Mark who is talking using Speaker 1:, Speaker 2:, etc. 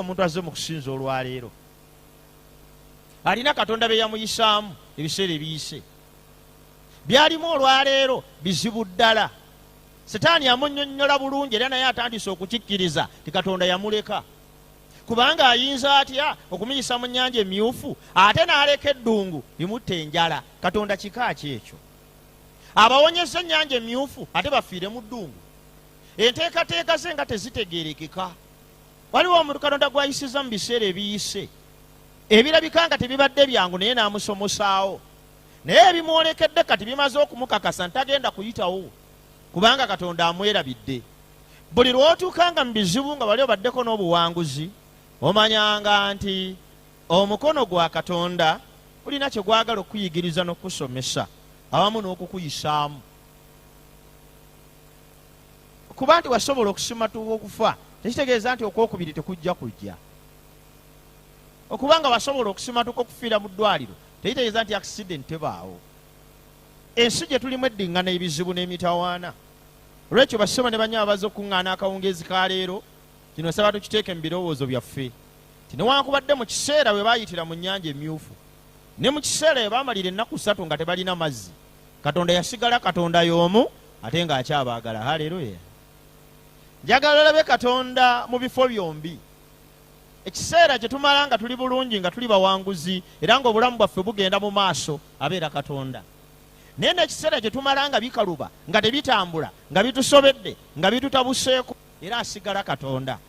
Speaker 1: omuntu azze mu kusinza olwaleero alina Katonda be yamuyisaamu ebiseera ebiyise byalimu olwaleero bizibu ddala. Setaani yamunnyonnyola bulungi era naye atandise okukikkiriza ti Katonda yamuleka, kubanga ayinza atya okumuyisa mu nnyanja emyufu ate n'aleka eddungu limutta enjala. Katonda kika ki ekyo? Abawonyeza ennyanja emyufu ate bafiire mu ddungu. Enteekateeka ze nga tezitegeerekeka. Waliwo omuntu Katonda gw'ayisiza mu biseera ebiyise ebirabika nga tebibadde byangu naye n'amusomosaawo, naye ebimwolekedde kati bimaze okumukakasa ntagenda kuyitawo kubanga Katonda amwerabidde. Buli lw'otuukanga mu bizibu nga bali obaddeko n'obuwanguzi, omanyanga nti omukono gwa Katonda gulina kye gwagala okuyigiriza n'okusomesa awamu n'okukuyisaamu. Kuba nti wasobola okusimatuka okufa tekitegeeza nti okwokubiri tekujja kujja. Okubanga wasobola okusimatuka okufiira mu ddwaliro tekitegeeza nti accident tebaawo. Ensi gye tulimu eddiŋŋana ebizibu n'emitawaana. Olwekyo basoma ne banyama bazze okuŋŋaana akawungeezi ka leero, kino saba tukiteeke mu birowoozo byaffe ti newankubadde mu kiseera bwe baayitira mu nnyanja emyufu ne mu kiseera bwe baamalira ennaku 3 nga tebalina mazzi, Katonda yasigala Katonda y'omu ate ng'akyabaagala. Haleluya! Njagala olabe Katonda mu bifo byombi. Ekiseera kye tumala nga tuli bulungi nga tuli bawanguzi era ng'obulamu bwaffe bugenda mu maaso abeera Katonda. Naye n'ekiseera kye tumala nga bikaluba nga tebitambula nga bitusobedde nga bitutabuseeko era asigala Katonda.